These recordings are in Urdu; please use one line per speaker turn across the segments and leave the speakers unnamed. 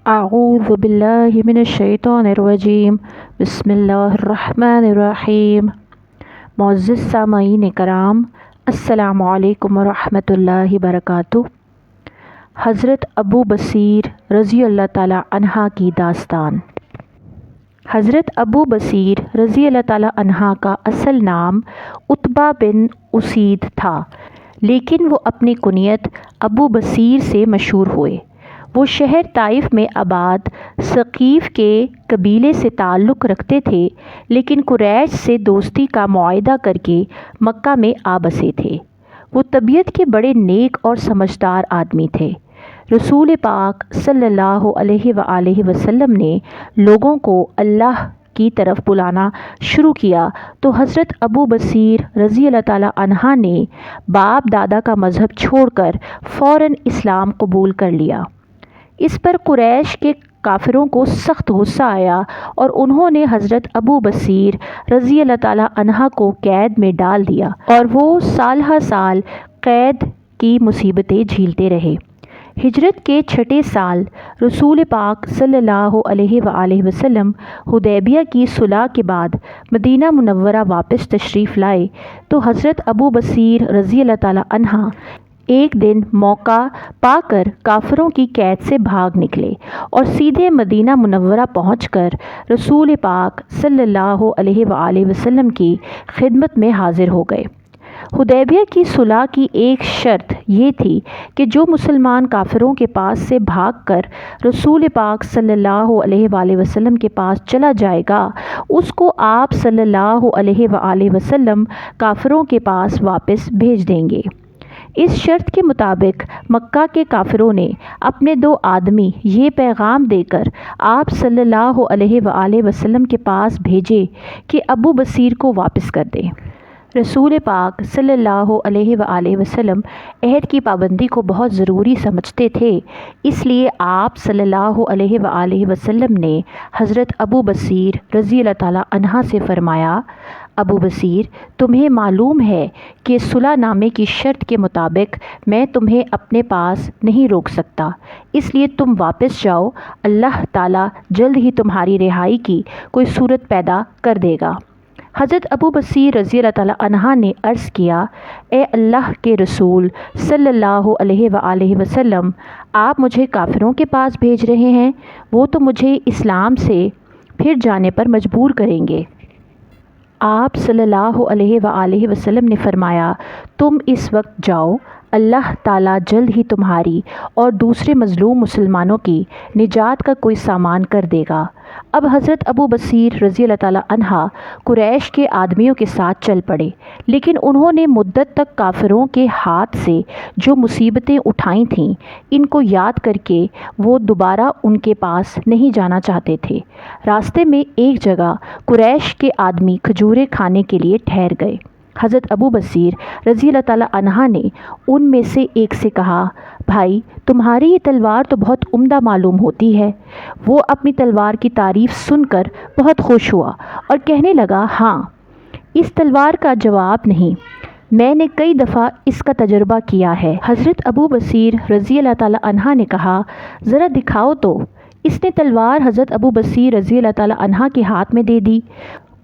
أعوذ بالله من الشیطان الرجیم بسم اللہ الرحمن الرحیم۔ معزز سامعین کرام، السلام علیکم ورحمۃ اللہ وبرکاتہ۔ حضرت ابو بصیر رضی اللہ تعالی عنہ کی داستان۔ حضرت ابو بصیر رضی اللہ تعالی عنہ کا اصل نام عتبہ بن اسید تھا، لیکن وہ اپنی کنیت ابو بصیر سے مشہور ہوئے۔ وہ شہر طائف میں آباد ثقیف کے قبیلے سے تعلق رکھتے تھے، لیکن قریش سے دوستی کا معاہدہ کر کے مکہ میں آ بسے تھے۔ وہ طبیعت کے بڑے نیک اور سمجھدار آدمی تھے۔ رسول پاک صلی اللہ علیہ وآلہ وسلم نے لوگوں کو اللہ کی طرف بلانا شروع کیا تو حضرت ابو بصیر رضی اللہ تعالی عنہ نے باپ دادا کا مذہب چھوڑ کر فوراً اسلام قبول کر لیا۔ اس پر قریش کے کافروں کو سخت غصہ آیا اور انہوں نے حضرت ابو بصیر رضی اللہ تعالی عنہ کو قید میں ڈال دیا اور وہ سال ہر سال قید کی مصیبتیں جھیلتے رہے۔ ہجرت کے چھٹے سال رسول پاک صلی اللہ علیہ وآلہ وسلم حدیبیہ کی صلح کے بعد مدینہ منورہ واپس تشریف لائے تو حضرت ابو بصیر رضی اللہ تعالی عنہ ایک دن موقع پا کر کافروں کی قید سے بھاگ نکلے اور سیدھے مدینہ منورہ پہنچ کر رسول پاک صلی اللہ علیہ وآلہ وسلم کی خدمت میں حاضر ہو گئے۔ حدیبیہ کی صلح کی ایک شرط یہ تھی کہ جو مسلمان کافروں کے پاس سے بھاگ کر رسول پاک صلی اللہ علیہ وآلہ وسلم کے پاس چلا جائے گا، اس کو آپ صلی اللہ علیہ وآلہ وسلم کافروں کے پاس واپس بھیج دیں گے۔ اس شرط کے مطابق مکہ کے کافروں نے اپنے دو آدمی یہ پیغام دے کر آپ صلی اللہ علیہ وآلہ وسلم کے پاس بھیجے کہ ابو بصیر کو واپس کر دیں۔ رسول پاک صلی اللہ علیہ وآلہ وسلم عہد کی پابندی کو بہت ضروری سمجھتے تھے، اس لیے آپ صلی اللہ علیہ وآلہ وسلم نے حضرت ابو بصیر رضی اللہ تعالی عنہ سے فرمایا، ابو بصیر، تمہیں معلوم ہے کہ صلح نامے کی شرط کے مطابق میں تمہیں اپنے پاس نہیں روک سکتا، اس لیے تم واپس جاؤ، اللہ تعالیٰ جلد ہی تمہاری رہائی کی کوئی صورت پیدا کر دے گا۔ حضرت ابو بصیر رضی اللہ تعالی عنہ نے عرض کیا، اے اللہ کے رسول صلی اللہ علیہ وآلہ وسلم، آپ مجھے کافروں کے پاس بھیج رہے ہیں، وہ تو مجھے اسلام سے پھر جانے پر مجبور کریں گے۔ آپ صلی اللہ علیہ وآلہ وسلم نے فرمایا، تم اس وقت جاؤ، اللہ تعالیٰ جلد ہی تمہاری اور دوسرے مظلوم مسلمانوں کی نجات کا کوئی سامان کر دے گا۔ اب حضرت ابو بصیر رضی اللہ تعالی عنہ قریش کے آدمیوں کے ساتھ چل پڑے، لیکن انہوں نے مدت تک کافروں کے ہاتھ سے جو مصیبتیں اٹھائی تھیں ان کو یاد کر کے وہ دوبارہ ان کے پاس نہیں جانا چاہتے تھے۔ راستے میں ایک جگہ قریش کے آدمی کھجوریں کھانے کے لیے ٹھہر گئے۔ حضرت ابو بصیر رضی اللہ تعالی عنہ نے ان میں سے ایک سے کہا، بھائی، تمہاری یہ تلوار تو بہت عمدہ معلوم ہوتی ہے۔ وہ اپنی تلوار کی تعریف سن کر بہت خوش ہوا اور کہنے لگا، ہاں، اس تلوار کا جواب نہیں، میں نے کئی دفعہ اس کا تجربہ کیا ہے۔ حضرت ابو بصیر رضی اللہ تعالی عنہ نے کہا، ذرا دکھاؤ تو۔ اس نے تلوار حضرت ابو بصیر رضی اللہ تعالی عنہ کے ہاتھ میں دے دی۔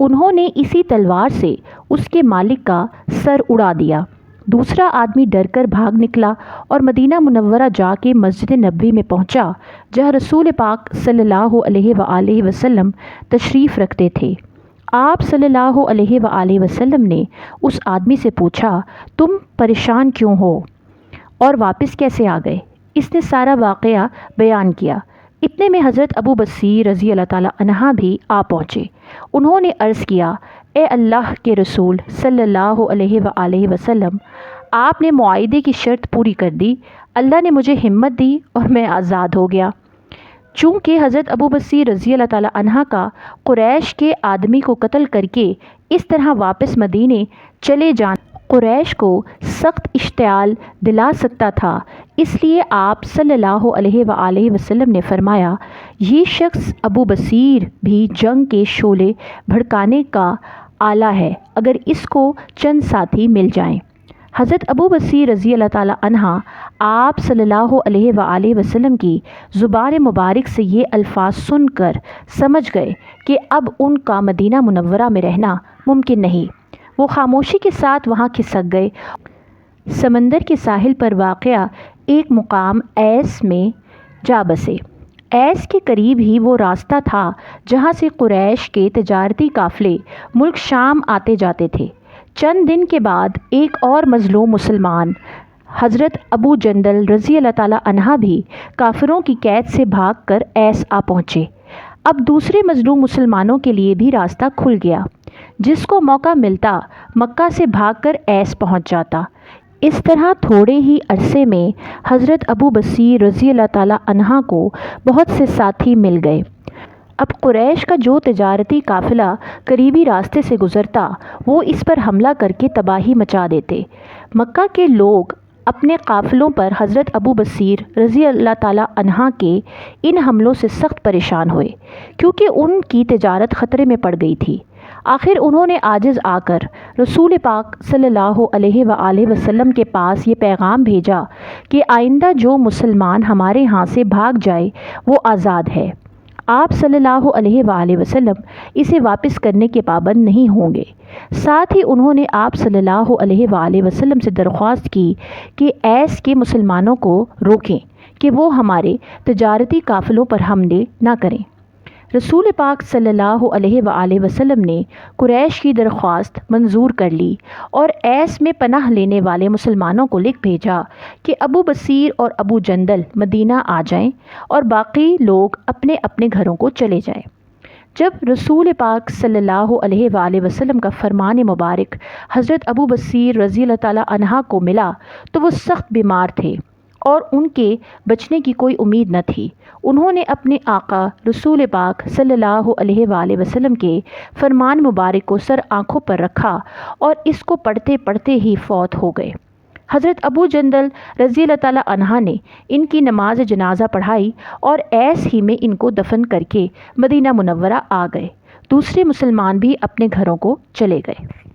انہوں نے اسی تلوار سے اس کے مالک کا سر اڑا دیا۔ دوسرا آدمی ڈر کر بھاگ نکلا اور مدینہ منورہ جا کے مسجد نبوی میں پہنچا، جہاں رسول پاک صلی اللہ علیہ وآلہ وسلم تشریف رکھتے تھے۔ آپ صلی اللہ علیہ وآلہ وسلم نے اس آدمی سے پوچھا، تم پریشان کیوں ہو اور واپس کیسے آ گئے؟ اس نے سارا واقعہ بیان کیا۔ اتنے میں حضرت ابو بصیر رضی اللہ تعالی عنہ بھی آ پہنچے۔ انہوں نے عرض کیا، اے اللہ کے رسول صلی اللہ علیہ وآلہ وسلم، آپ نے معاہدے کی شرط پوری کر دی، اللہ نے مجھے ہمت دی اور میں آزاد ہو گیا۔ چونکہ حضرت ابو بصیر رضی اللہ تعالی عنہ کا قریش کے آدمی کو قتل کر کے اس طرح واپس مدینے چلے جانا قریش کو سخت اشتعال دلا سکتا تھا، اس لیے آپ صلی اللہ علیہ وآلہ وسلم نے فرمایا، یہ شخص ابو بصیر بھی جنگ کے شعلے بھڑکانے کا آلہ ہے، اگر اس کو چند ساتھی مل جائیں۔ حضرت ابو بصیر رضی اللہ تعالی عنہ آپ صلی اللہ علیہ وآلہ وسلم کی زبان مبارک سے یہ الفاظ سن کر سمجھ گئے کہ اب ان کا مدینہ منورہ میں رہنا ممکن نہیں۔ وہ خاموشی کے ساتھ وہاں کھسک گئے۔ سمندر کے ساحل پر واقع ایک مقام ایس میں جا بسے۔ ایس کے قریب ہی وہ راستہ تھا جہاں سے قریش کے تجارتی قافلے ملک شام آتے جاتے تھے۔ چند دن کے بعد ایک اور مظلوم مسلمان حضرت ابو جندل رضی اللہ تعالی عنہ بھی کافروں کی قید سے بھاگ کر ایس آ پہنچے۔ اب دوسرے مظلوم مسلمانوں کے لیے بھی راستہ کھل گیا۔ جس کو موقع ملتا مکہ سے بھاگ کر ایس پہنچ جاتا۔ اس طرح تھوڑے ہی عرصے میں حضرت ابو بصیر رضی اللہ تعالی عنہ کو بہت سے ساتھی مل گئے۔ اب قریش کا جو تجارتی قافلہ قریبی راستے سے گزرتا وہ اس پر حملہ کر کے تباہی مچا دیتے۔ مکہ کے لوگ اپنے قافلوں پر حضرت ابو بصیر رضی اللہ تعالی عنہ کے ان حملوں سے سخت پریشان ہوئے، کیونکہ ان کی تجارت خطرے میں پڑ گئی تھی۔ آخر انہوں نے عاجز آ کر رسول پاک صلی اللہ علیہ وآلہ وسلم کے پاس یہ پیغام بھیجا کہ آئندہ جو مسلمان ہمارے ہاں سے بھاگ جائے وہ آزاد ہے۔ آپ صلی اللہ علیہ وآلہ وسلم اسے واپس کرنے کے پابند نہیں ہوں گے۔ ساتھ ہی انہوں نے آپ صلی اللہ علیہ وآلہ وسلم سے درخواست کی کہ ایس کے مسلمانوں کو روکیں کہ وہ ہمارے تجارتی قافلوں پر حملے نہ کریں۔ رسول پاک صلی اللہ علیہ وآلہ وسلم نے قریش کی درخواست منظور کر لی اور ایس میں پناہ لینے والے مسلمانوں کو لکھ بھیجا کہ ابو بصیر اور ابو جندل مدینہ آ جائیں اور باقی لوگ اپنے اپنے گھروں کو چلے جائیں۔ جب رسول پاک صلی اللہ علیہ وآلہ وسلم کا فرمان مبارک حضرت ابو بصیر رضی اللہ تعالی عنہ کو ملا تو وہ سخت بیمار تھے اور ان کے بچنے کی کوئی امید نہ تھی۔ انہوں نے اپنے آقا رسول پاک صلی اللہ علیہ وآلہ وسلم کے فرمان مبارک کو سر آنکھوں پر رکھا اور اس کو پڑھتے پڑھتے ہی فوت ہو گئے۔ حضرت ابو جندل رضی اللہ تعالی عنہ نے ان کی نماز جنازہ پڑھائی اور ایس ہی میں ان کو دفن کر کے مدینہ منورہ آ گئے۔ دوسرے مسلمان بھی اپنے گھروں کو چلے گئے۔